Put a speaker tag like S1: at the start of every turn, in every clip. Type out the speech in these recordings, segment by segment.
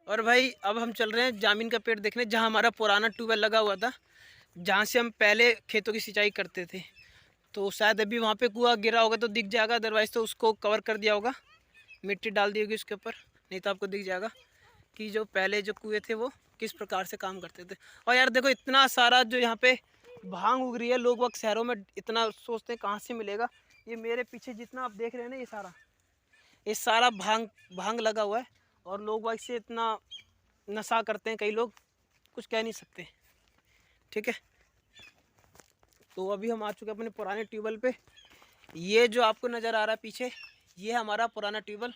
S1: और भाई अब हम चल रहे हैं जामीन का पेड़ देखने, जहाँ हमारा पुराना ट्यूबवेल लगा हुआ था, जहाँ से हम पहले खेतों की सिंचाई करते थे। तो शायद अभी वहाँ पे कुआं गिरा होगा तो दिख जाएगा, अदरवाइज़ तो उसको कवर कर दिया होगा, मिट्टी डाल दी होगी उसके ऊपर, नहीं तो आपको दिख जाएगा कि जो पहले जो कुएँ थे वो किस प्रकार से काम करते थे। और यार देखो, इतना सारा जो यहाँ पे भांग उग रही है, लोग वक्त शहरों में इतना सोचते हैं कहाँ से मिलेगा। ये मेरे पीछे जितना आप देख रहे हैं ना, ये सारा भांग भांग लगा हुआ है। और लोग वक्त से इतना नशा करते हैं, कई लोग कुछ कह नहीं सकते। ठीक है, तो अभी हम आ चुके हैं अपने पुराने ट्यूबवेल पे। ये जो आपको नज़र आ रहा है पीछे, ये हमारा पुराना ट्यूबवेल।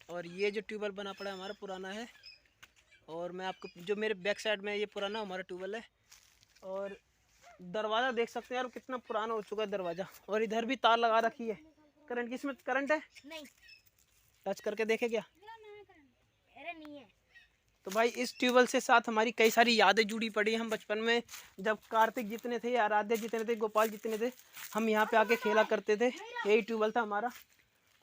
S1: और ये जो ट्यूबवेल बना पड़ा है हमारा पुराना है। और मैं आपको जो मेरे बैक साइड में ये पुराना हमारा ट्यूबवेल है। और दरवाज़ा देख सकते हैं यार, कितना पुराना हो चुका है दरवाज़ा। और इधर भी तार लगा रखी है। करंट, किसमें करंट है? नहीं। टच करके देखे क्या? अरे नहीं है। तो भाई इस ट्यूबवेल से साथ हमारी कई सारी यादें जुड़ी पड़ी हैं। हम बचपन में जब कार्तिक जितने थे, आराध्य जितने थे, गोपाल जितने थे, हम यहाँ पे आके खेला करते थे। यही ट्यूबवेल था हमारा।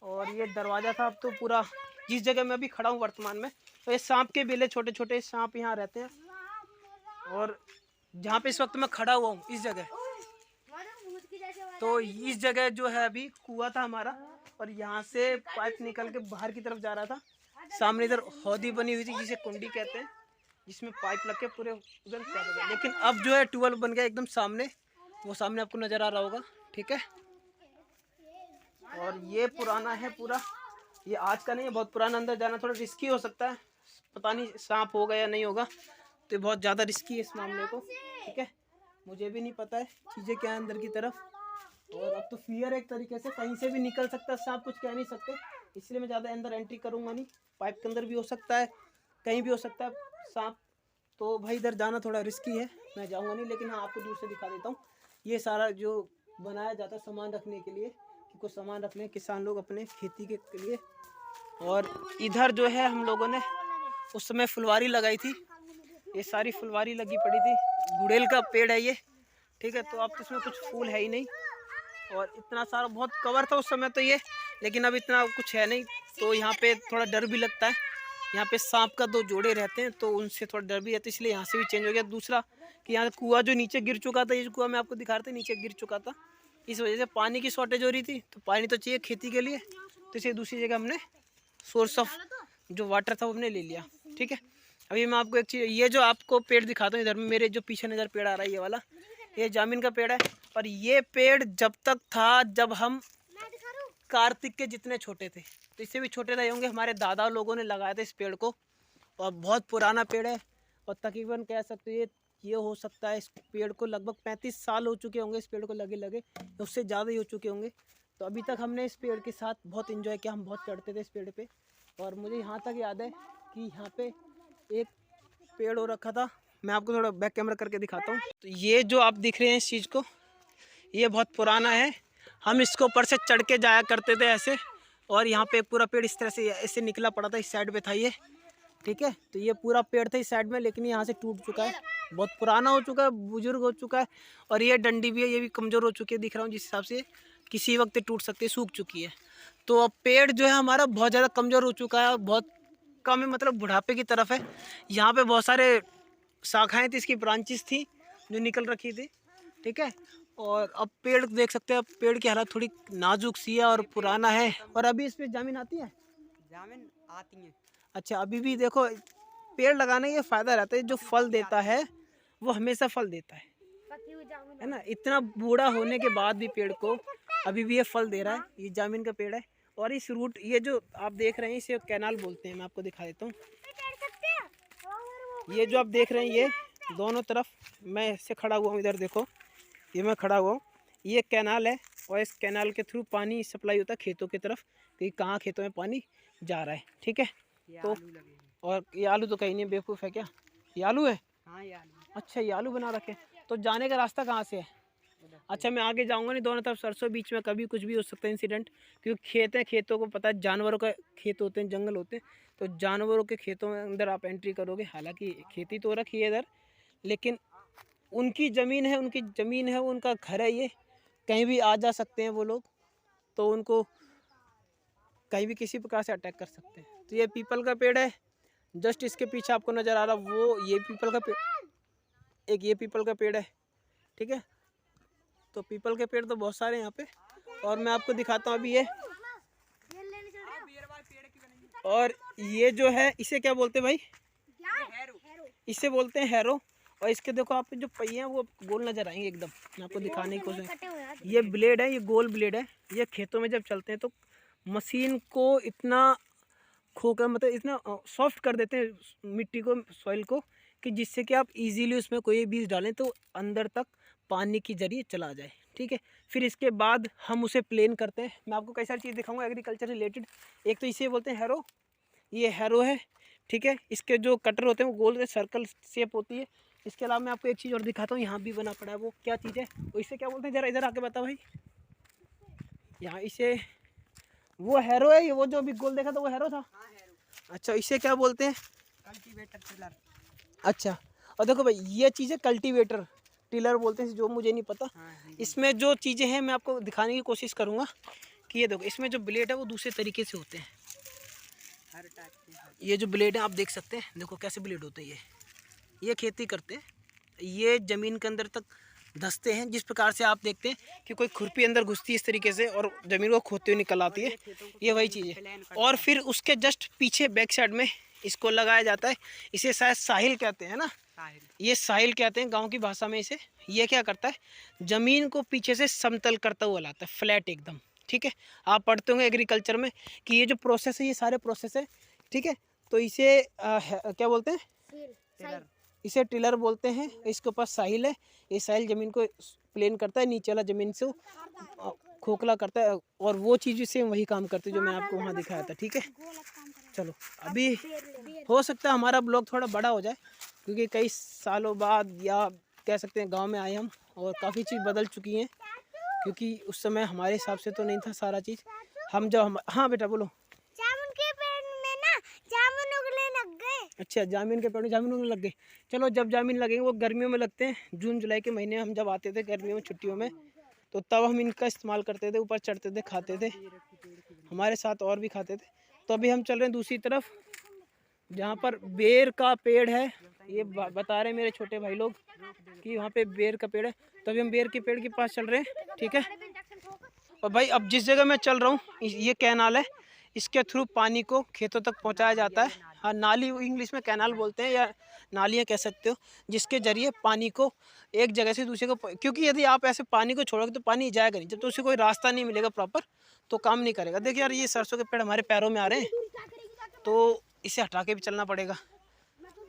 S1: और ये दरवाज़ा था। अब तो पूरा, जिस जगह मैं अभी खड़ा हूँ वर्तमान में, तो ये सांप के बेले, छोटे छोटे सांप यहाँ रहते हैं। और जहाँ पे इस वक्त मैं खड़ा हुआ हूँ, इस जगह, तो इस जगह जो है अभी कुआं था हमारा। और यहाँ से पाइप निकल के बाहर की तरफ जा रहा था। सामने इधर हौदी बनी हुई थी, जिसे कुंडी कहते हैं, जिसमें पाइप लग के पूरे उधर जाता था। लेकिन अब जो है ट्यूबवेल बन गया एकदम सामने, वो सामने आपको नज़र आ रहा होगा। ठीक है, और ये पुराना है पूरा, ये आज का नहीं है, बहुत पुराना। अंदर जाना थोड़ा रिस्की हो सकता है, पता नहीं सांप होगा या नहीं होगा, तो ये बहुत ज़्यादा रिस्की है इस मामले को। ठीक है, मुझे भी नहीं पता है चीज़ें क्या है अंदर की तरफ। और अब तो फियर एक तरीके से, कहीं से भी निकल सकता है सांप, कुछ कह नहीं सकते, इसलिए मैं ज़्यादा अंदर एंट्री करूँगा नहीं। पाइप के अंदर भी हो सकता है, कहीं भी हो सकता है सांप। तो भाई इधर जाना थोड़ा रिस्की है, मैं जाऊँगा नहीं। लेकिन हाँ, आपको दूर से दिखा देता हूँ। ये सारा जो बनाया जाता है सामान रखने के लिए, कि कुछ सामान रख लें किसान लोग अपने खेती के लिए। और इधर जो है हम लोगों ने उस समय फुलवारी लगाई थी, ये सारी फुलवारी लगी पड़ी थी। गुड़ेल का पेड़ है ये। ठीक है, तो अब तो इसमें कुछ फूल है ही नहीं। और इतना सारा बहुत कवर था उस समय तो ये, लेकिन अब इतना कुछ है नहीं। तो यहाँ पे थोड़ा डर भी लगता है। यहाँ पे सांप का 2 जोड़े रहते हैं, तो उनसे थोड़ा डर भी रहता है, इसलिए यहाँ से भी चेंज हो गया। दूसरा कि यहाँ कुआं जो नीचे गिर चुका था, ये कुआं मैं आपको दिखा रहा था, नीचे गिर चुका था, इस वजह से पानी की शॉर्टेज हो रही थी। तो पानी तो चाहिए खेती के लिए, तो इसे दूसरी जगह हमने सोर्स ऑफ जो वाटर था वो हमने ले लिया। ठीक है, अभी मैं आपको एक चीज़, ये जो आपको पेड़ दिखाता हूँ इधर में, मेरे जो पीछे नज़र पेड़ आ रहा है ये वाला, ये जामीन का पेड़ है। और ये पेड़ जब तक था, जब हम कार्तिक के जितने छोटे थे, तो इससे भी छोटे रहे होंगे, हमारे दादा लोगों ने लगाया था इस पेड़ को। और बहुत पुराना पेड़ है। और तकरीबन कह सकते हैं ये हो सकता है, इस पेड़ को लगभग 35 साल हो चुके होंगे इस पेड़ को लगे लगे, उससे ज़्यादा ही हो चुके होंगे। तो अभी तक हमने इस पेड़ के साथ बहुत इन्जॉय किया, हम बहुत चढ़ते थे इस पेड़ पे। और मुझे यहाँ तक याद है कि यहाँ पे एक पेड़ हो रखा था, मैं आपको थोड़ा बैक कैमरा करके दिखाता हूँ। तो ये जो आप दिख रहे हैं इस चीज़ को, ये बहुत पुराना है। हम इसको ऊपर से चढ़ के जाया करते थे ऐसे। और यहाँ पे पूरा पेड़ इस तरह से ऐसे निकला पड़ा था, इस साइड पे था ये। ठीक है, तो ये पूरा पेड़ था इस साइड में, लेकिन यहाँ से टूट चुका है, बहुत पुराना हो चुका है, बुजुर्ग हो चुका है। और ये डंडी भी है, ये भी कमज़ोर हो चुकी है, दिख रहा हूँ जिस हिसाब से, किसी वक्त टूट सकती है, सूख चुकी है। तो अब पेड़ जो है हमारा बहुत ज़्यादा कमज़ोर हो चुका है, और बहुत कम है, मतलब बुढ़ापे की तरफ है। यहाँ पे बहुत सारे शाखाएँ थी, इसकी ब्रांचेस थी जो निकल रखी थी। ठीक है, और अब पेड़ देख सकते हैं, अब पेड़ की हालत थोड़ी नाजुक सी है और पुराना है। और अभी इस पे जामीन आती है, जामीन आती है। अच्छा, अभी भी देखो, पेड़ लगाने का फ़ायदा रहता है, जो फल देता है वो हमेशा फल देता है ना। इतना बूढ़ा होने के बाद भी पेड़ को अभी भी ये फल दे रहा है। ये जामीन का पेड़ है। और इस रूट, ये जो आप देख रहे हैं, इसे कैनाल बोलते हैं, मैं आपको दिखा देता हूँ। ये जो आप देख रहे हैं, ये दोनों तरफ, मैं इससे खड़ा हुआ हूँ, इधर देखो, ये मैं खड़ा हुआ हूँ, ये कैनाल है। और इस कैनाल के थ्रू पानी सप्लाई होता है खेतों की तरफ, कि कहाँ खेतों में पानी जा रहा है। ठीक है, तो और ये आलू तो कहीं नहीं, बेवकूफ़ है क्या? ये आलू है? हाँ, ये आलू। अच्छा, ये आलू बना रखे। तो जाने का रास्ता कहाँ से है? अच्छा, मैं आगे जाऊँगा नहीं, दोनों तरफ सरसों, बीच में कभी कुछ भी हो सकता है इंसिडेंट, क्योंकि खेत हैं, खेतों को पता है, जानवरों का खेत होते हैं, जंगल होते हैं, तो जानवरों के खेतों में अंदर आप एंट्री करोगे। हालांकि खेती तो रखी है इधर, लेकिन उनकी ज़मीन है, उनका घर है, ये कहीं भी आ जा सकते हैं वो लोग। तो उनको कहीं भी किसी प्रकार से अटैक कर सकते हैं। तो ये पीपल का पेड़ है, जस्ट इसके पीछे आपको नज़र आ रहा वो ये पीपल का पेड़, एक ये पीपल का पेड़ है, ठीक है। तो पीपल के पेड़ तो बहुत सारे हैं यहाँ पे, और मैं आपको दिखाता हूँ अभी ये। और ये जो है इसे क्या बोलते हैं भाई? इसे बोलते हैं हैरो। और इसके देखो आप जो पहिए हैं वो गोल नजर आएंगे एकदम। मैं आपको दिखाने की कोशिश, ये ब्लेड है, ये गोल ब्लेड है। ये खेतों में जब चलते हैं तो मशीन को इतना खोखला, मतलब इतना सॉफ्ट कर देते हैं मिट्टी को, सॉइल को, कि जिससे कि आप इजीली उसमें कोई बीज डालें तो अंदर तक पानी के जरिए चला जाए, ठीक है। फिर इसके बाद हम उसे प्लेन करते हैं। मैं आपको कई सारी चीज़ दिखाऊंगा एग्रीकल्चर रिलेटेड। एक तो इसे बोलते हैं हैरो, ये हैरो है, ठीक है। इसके जो कटर होते हैं वो गोल सर्कल शेप होती है। इसके अलावा मैं आपको एक चीज़ और दिखाता हूँ, यहाँ भी बना पड़ा है। वो क्या चीज़ है, वो इसे क्या बोलते हैं, ज़रा इधर आके बताओ भाई। यहाँ इसे, वो हैरो है, ये वो जो अभी गोल देखा था वो हैरो था। अच्छा, इसे क्या बोलते हैं? Cultivator, tiller. अच्छा, और देखो भाई ये चीज़ है कल्टीवेटर, टिलर बोलते हैं, जो मुझे नहीं पता। इसमें जो चीज़ें हैं मैं आपको दिखाने की कोशिश करूँगा कि ये देखो, इसमें जो ब्लेड है वो दूसरे तरीके से होते हैं। ये जो ब्लेड है आप देख सकते हैं, देखो कैसे ब्लेड होते हैं। ये खेती करते हैं, ये ज़मीन के अंदर तक धंसते हैं। जिस प्रकार से आप देखते हैं कि कोई खुरपी अंदर घुसती है इस तरीके से और ज़मीन को खोदते हुए निकल आती है, ये वही चीज़ है। और फिर उसके जस्ट पीछे बैक साइड में इसको लगाया जाता है। इसे शायद साहिल कहते हैं ना, ये साहिल कहते हैं गांव की भाषा में इसे। ये क्या करता है, ज़मीन को पीछे से समतल करता हुआ लाता है, फ्लैट एकदम, ठीक है। आप पढ़ते होंगे एग्रीकल्चर में कि ये जो प्रोसेस है, ये सारे प्रोसेस है, ठीक है। तो इसे क्या बोलते हैं? इसे टिलर बोलते हैं। इसके ऊपर साहिल है, ये साहिल ज़मीन को प्लेन करता है, नीचे वाला ज़मीन से खोखला करता है, और वो चीज़ से वही काम करते हैं जो मैं आपको वहाँ दिखाया था, ठीक है। चलो, अभी हो सकता है हमारा ब्लॉग थोड़ा बड़ा हो जाए, क्योंकि कई सालों बाद या कह सकते हैं गांव में आए हम, और काफ़ी चीज़ बदल चुकी हैं, क्योंकि उस समय हमारे हिसाब से तो नहीं था सारा चीज़। हम जब हाँ बेटा बोलो।
S2: जामुन के पेड़ में ना जामुन उगने लग गए।
S1: अच्छा, जामुन के पेड़ में जामुन उगने लग गए। चलो, जब जामुन लगेंगे वो गर्मियों में लगते हैं, जून जुलाई के महीने हम जब आते थे गर्मियों में छुट्टियों में, तो तब हम इनका इस्तेमाल करते थे, ऊपर चढ़ते थे, खाते थे, हमारे साथ और भी खाते थे। तो अभी हम चल रहे हैं दूसरी तरफ, जहाँ पर बेर का पेड़ है। ये बता रहे हैं मेरे छोटे भाई लोग कि वहाँ पे बेर का पेड़ है, तो अभी हम बेर के पेड़ के पास चल रहे हैं, ठीक है। और भाई अब जिस जगह मैं चल रहा हूँ ये कैनाल है, इसके थ्रू पानी को खेतों तक पहुँचाया जाता है। हाँ, नाली इंग्लिश में कैनाल बोलते हैं, या नालियाँ कह सकते हो, जिसके जरिए पानी को एक जगह से दूसरे को, क्योंकि यदि आप ऐसे पानी को छोड़ोगे तो पानी जाएगा नहीं, जब तो उसे कोई रास्ता नहीं मिलेगा प्रॉपर तो काम नहीं करेगा। देखिए यार, ये सरसों के पेड़ हमारे पैरों में आ रहे हैं, तो इसे हटा के भी चलना पड़ेगा।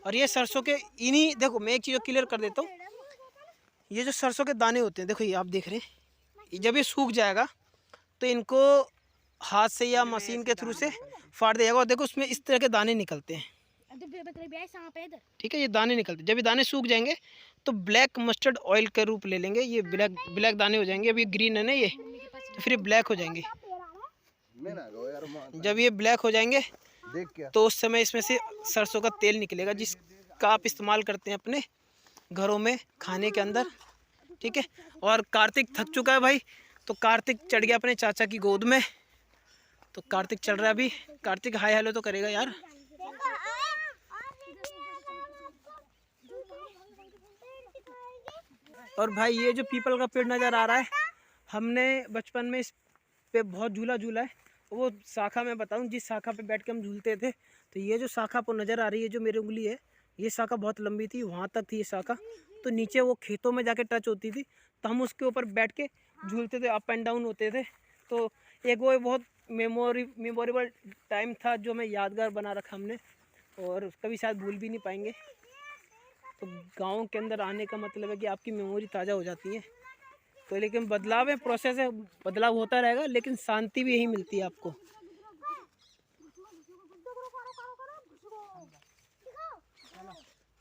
S1: और ये सरसों के इन्हीं, देखो मैं एक चीज़ क्लियर कर देता हूँ, ये जो सरसों के दाने होते हैं, देखो ये आप देख रहे हैं, जब ये सूख जाएगा तो इनको हाथ से या मशीन के थ्रू से फाड़ दिया जाएगा, और देखो उसमें इस तरह के दाने निकलते हैं, ठीक है। ये दाने निकलते हैं, जब ये दाने सूख जाएंगे तो ब्लैक मस्टर्ड ऑयल का रूप ले लेंगे, ये ब्लैक दाने हो जाएंगे। अभी ग्रीन है ना ये, तो फिर ये ब्लैक हो जाएंगे। जब ये ब्लैक हो जाएंगे तो उस समय इसमें से सरसों का तेल निकलेगा, जिसका आप इस्तेमाल करते हैं अपने घरों में खाने के अंदर, ठीक है। और कार्तिक थक चुका है भाई, तो कार्तिक चढ़ गया अपने चाचा की गोद में, तो कार्तिक चल रहा है अभी। कार्तिक हाय हेलो तो करेगा यार। और भाई ये जो पीपल का पेड़ नज़र आ रहा है, हमने बचपन में इस पे बहुत झूला झूला है। वो शाखा मैं बताऊं, जिस शाखा पे बैठ के हम झूलते थे, तो ये जो शाखा आपको नज़र आ रही है, जो मेरी उंगली है, ये शाखा बहुत लंबी थी, वहाँ तक थी ये शाखा। तो नीचे वो खेतों में जाके टच होती थी, तो हम उसके ऊपर बैठ के झूलते थे, अप एंड डाउन होते थे। तो एक वो बहुत मेमोरेबल टाइम था जो हमें यादगार बना रखा हमने, और कभी शायद भूल भी नहीं पाएंगे। तो गाँव के अंदर आने का मतलब है कि आपकी मेमोरी ताज़ा हो जाती है। तो लेकिन बदलाव है, प्रोसेस है, बदलाव होता रहेगा, लेकिन शांति भी यही मिलती है आपको।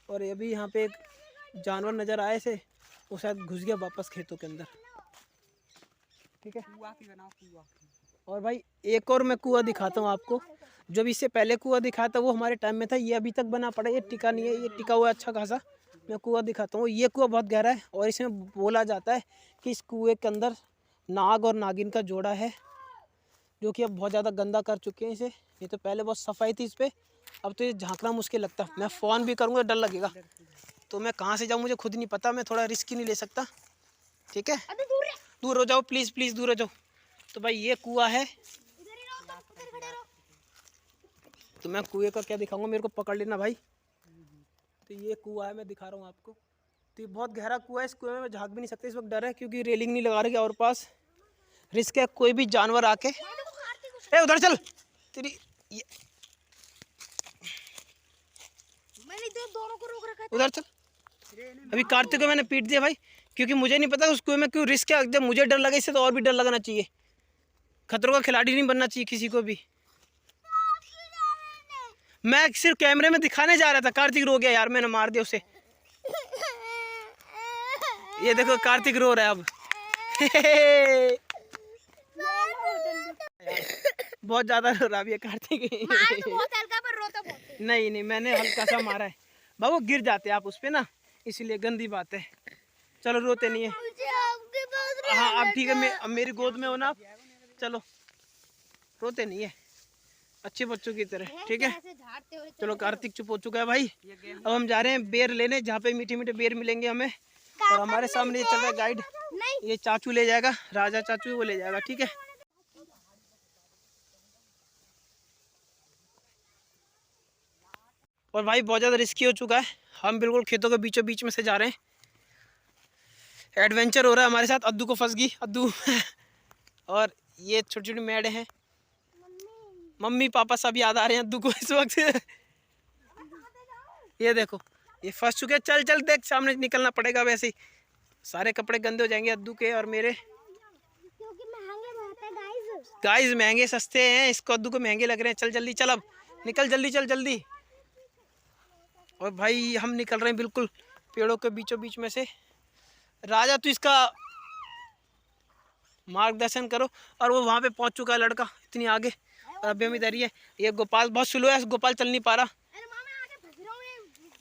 S1: और अभी यहाँ पे एक जानवर नज़र आए से, वो शायद घुस गया वापस खेतों के अंदर, ठीक है। और भाई एक और मैं कुआं दिखाता हूँ आपको। जो भी इससे पहले कुआं दिखाया था वो हमारे टाइम में था, ये अभी तक बना पड़ा, ये टिका नहीं है, ये टिका हुआ अच्छा खासा। मैं कुआं दिखाता हूँ, ये कुआं बहुत गहरा है, और इसमें बोला जाता है कि इस कुएं के अंदर नाग और नागिन का जोड़ा है। जो कि अब बहुत ज़्यादा गंदा कर चुके हैं इसे। ये तो पहले बहुत सफाई थी इस पर, अब तो ये झांकना मुश्किल लगता। मैं फ़ोन भी करूँगा डर लगेगा, तो मैं कहाँ से जाऊँ मुझे खुद नहीं पता, मैं थोड़ा रिस्क ही नहीं ले सकता। ठीक है, दूर हो जाओ प्लीज़ प्लीज़, दूर हो जाओ। तो भाई ये कुआं है, तो मैं कुएं का क्या दिखाऊंगा, मेरे को पकड़ लेना भाई। तो ये कुआं है, मैं दिखा रहा हूँ आपको। तो ये बहुत गहरा कुआं है, इस कुएं में मैं झांक भी नहीं सकता इस वक्त, डर है क्योंकि रेलिंग नहीं लगा रही और पास रिस्क है कोई भी जानवर आके। ए उधर चल, तेरी ये
S2: मैंने दोनों को रोक रखा था।
S1: उधर चल। अभी कार्तिक को मैंने पीट दिया भाई, क्योंकि मुझे नहीं पता उस कुएं में क्यों रिस्क है। जब मुझे डर लगा इससे तो और भी डर लगना चाहिए। खतरों का खिलाड़ी नहीं बनना चाहिए किसी को भी। मैं सिर्फ कैमरे में दिखाने जा रहा था, कार्तिक रो गया यार, मैंने मार दिया उसे। ये देखो कार्तिक रो रहा है अब। बहुत ज्यादा रो रहा है कार्तिक।
S2: मार तो बहुत हल्का पर रोता बहुत।
S1: नहीं नहीं, मैंने हल्का सा मारा है बाबू, गिर जाते आप उस पे ना, इसलिए गंदी बात है। चलो रोते नहीं है। हाँ अब ठीक है, अब मेरी गोद में हो ना आप, चलो रोते नहीं है, अच्छे बच्चों की तरह। ठीक है चलो, कार्तिक चुप हो चुका है भाई। अब हम जा रहे हैं बेर लेने, जहाँ पे मीठे मीठे बेर मिलेंगे हमें। और हमारे सामने ये चल रहा है गाइड, ये चाचू ले जाएगा, राजा चाचू वो ले जाएगा। ठीक है और भाई बहुत ज़्यादा रिस्की हो चुका है, हम बिल्कुल खेतों के बीचों बीच में से जा रहे हैं। एडवेंचर हो रहा है हमारे साथ। अद्दू को फंस गई अद्दू। और ये छोटी छोटी मेढ़े हैं, मम्मी पापा सब याद आ रहे हैं अद्दू को इस वक्त। ये देखो ये फंस चुके हैं। चल चल देख, सामने निकलना पड़ेगा, वैसे ही सारे कपड़े गंदे हो जाएंगे अद्दू के और मेरे,
S2: क्योंकि महंगे बहुत है गाइस।
S1: गाइस महंगे सस्ते हैं, इसको अद्दू को महंगे लग रहे हैं। चल जल्दी चल, अब निकल जल्दी, चल जल्दी। और भाई हम निकल रहे हैं बिल्कुल पेड़ों के बीचों बीच में से। राजा तू इसका मार्गदर्शन करो। और वो वहाँ पे पहुँच चुका है लड़का इतनी आगे, और अभी हम इधर ही है। ये गोपाल बहुत स्लो है, गोपाल चल नहीं पा रहा।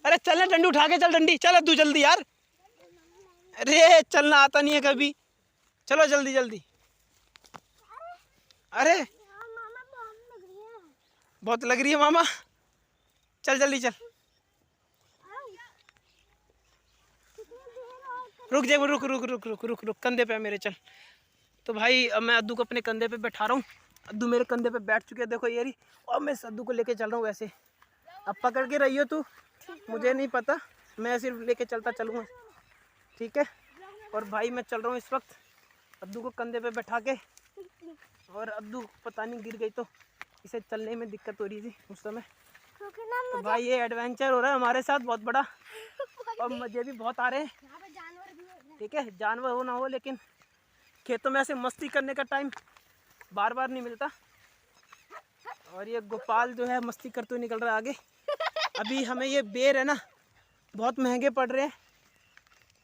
S1: अरे चलना, डंडी उठा के चल, डंडी चल तू जल्दी यार। अरे चलना आता नहीं है कभी, चलो जल्दी जल्दी। अरे बहुत लग रही है मामा, चल जल्दी चल। रुक जा, रुक रुक रुक रुक रुक रुक, कंधे पे मेरे चल। तो भाई अब मैं अद्दू को अपने कंधे पे बैठा रहा हूँ। अद्दू मेरे कंधे पे बैठ चुके हैं, देखो ये रही। और मैं अद्दू को लेके चल रहा हूँ वैसे। अब पकड़ के रहियो तू, मुझे नहीं पता, मैं सिर्फ लेके चलता चलूँगा। ठीक है और भाई मैं चल रहा हूँ इस वक्त अद्दू को कंधे पे बैठा के। और अद्दू पता नहीं गिर गई तो इसे चलने में दिक्कत हो रही थी उस समय। तो भाई ये एडवेंचर हो रहा है हमारे साथ बहुत बड़ा, और मज़े भी बहुत आ रहे हैं। ठीक है जानवर हो ना हो, लेकिन खेतों में ऐसे मस्ती करने का टाइम बार बार नहीं मिलता। और ये गोपाल जो है मस्ती करते हुए निकल रहा है आगे। अभी हमें ये बेर है ना बहुत महंगे पड़ रहे हैं,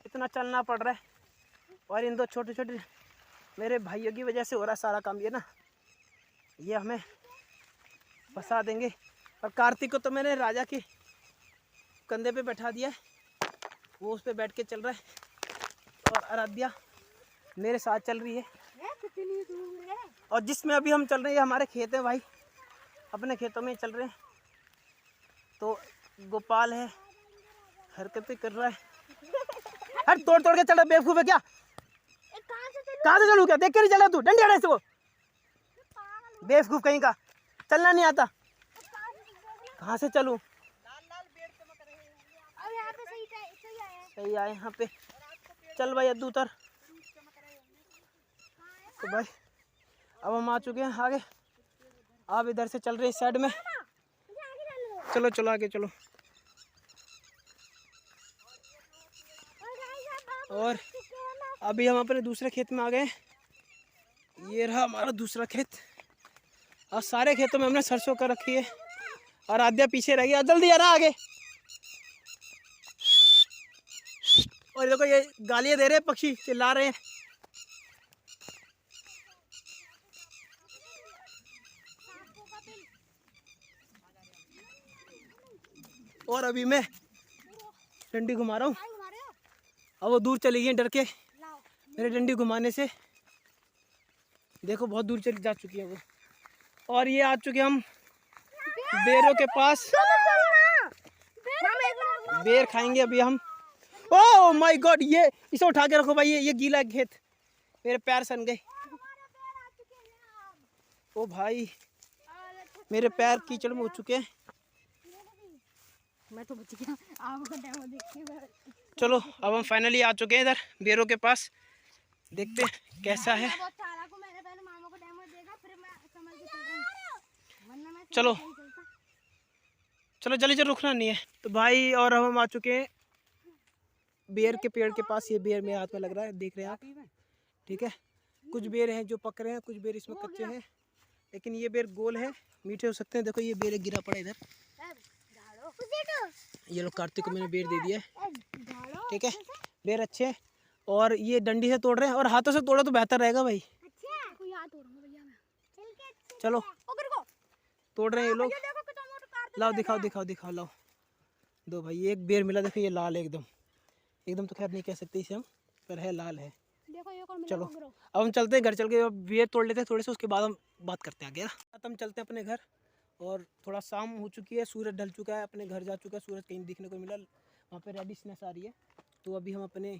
S1: इतना चलना पड़ रहा है। और इन दो छोटे छोटे मेरे भाइयों की वजह से हो रहा है सारा काम। ये ना ये हमें फंसा देंगे। और कार्तिक को तो मैंने राजा के कंधे पे बैठा दिया है, वो उस पर बैठ के चल रहा है। और आराध्या मेरे साथ चल रही है। और जिसमें अभी हम चल रहे हैं हमारे खेत हैं भाई, अपने खेतों में चल रहे हैं। तो गोपाल है, हरकतें कर रहा है। हर तोड़ तोड़ के चल रहा, बेवकूफ है क्या? कहाँ से चलूँ क्या? देख के नहीं चल रहा तू, डंडी हटा इसको, बेवकूफ कहीं का, चलना नहीं आता। कहाँ से चलूँ? सही आए यहाँ पे। चल भाई अद्दू उतर। तो भाई अब हम आ चुके हैं आगे, आप इधर से चल रहे हैं इस साइड में। चलो चलो आगे चलो। और अभी हम अपने दूसरे खेत में आ गए। ये रहा हमारा दूसरा खेत। और सारे खेतों में हमने सरसों कर रखी है। और आद्या पीछे रह गया, जल्दी आ रहा आगे। और देखो ये गालियाँ दे रहे हैं, पक्षी चिल्ला रहे हैं। और अभी मैं डंडी घुमा रहा हूँ, अब वो दूर चली गई डर के मेरे डंडी घुमाने से। देखो बहुत दूर चली जा चुकी है वो। और ये आ चुके हम बेरों के पास। बेर खाएंगे अभी हम। ओह माय गॉड, ये इसे उठा के रखो भाई, ये गीला है खेत, मेरे पैर सन गए। ओ भाई मेरे पैर कीचड़ में हो चुके हैं।
S2: मैं तो बच गया आपका डेमो देख के।
S1: चलो अब हम फाइनली आ चुके हैं इधर बेरों के पास, देखते हैं कैसा है।
S2: बहुत सारा को मैंने पहले मामा को डेमो देगा, फिर मैं समझ के चल रहा हूं, वरना मैं
S1: चलो
S2: नहीं चलता।
S1: चलो जल्दी जल्दी, रुकना नहीं है। तो भाई और हम आ चुके हैं बेर के पेड़ के पास। ये बेर मेरे हाथ में लग रहा है, देख रहे हैं आप, ठीक है। कुछ बेर हैं जो पक रहे हैं, कुछ बेर इसमें कच्चे हैं, लेकिन ये बेर गोल है, मीठे हो सकते हैं। देखो ये बेर गिरा पड़ा इधर, ये लो कार्तिक को मैंने बेर दे दिया है, ठीक है। बेर अच्छे हैं और ये डंडी से तोड़ रहे हैं, और हाथों से तोड़ो तो बेहतर रहेगा भाई। चलो तोड़ रहे हैं ये लोग, लाओ दिखाओ दिखाओ दिखाओ, लाओ दो भाई। एक बेर मिला, देखो ये लाल है एकदम, एकदम तो खैर नहीं कह सकते इसे हम, पर है लाल है। चलो अब हम चलते हैं घर, चल के बेर तोड़ लेते हैं थोड़े से, उसके बाद हम बात करते हैं आगे। हम चलते हैं अपने घर, और थोड़ा शाम हो चुकी है, सूरज ढल चुका है, अपने घर जा चुका है सूरज, कहीं दिखने को मिला, वहाँ पे रेडिशनेस आ रही है। तो अभी हम अपने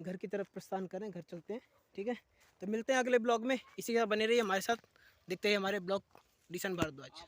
S1: घर की तरफ प्रस्थान करें, घर चलते हैं, ठीक है। तो मिलते हैं अगले ब्लॉग में, इसी के साथ बने रहिए हमारे साथ, देखते हैं हमारे ब्लॉग डिशन भारद्वाज।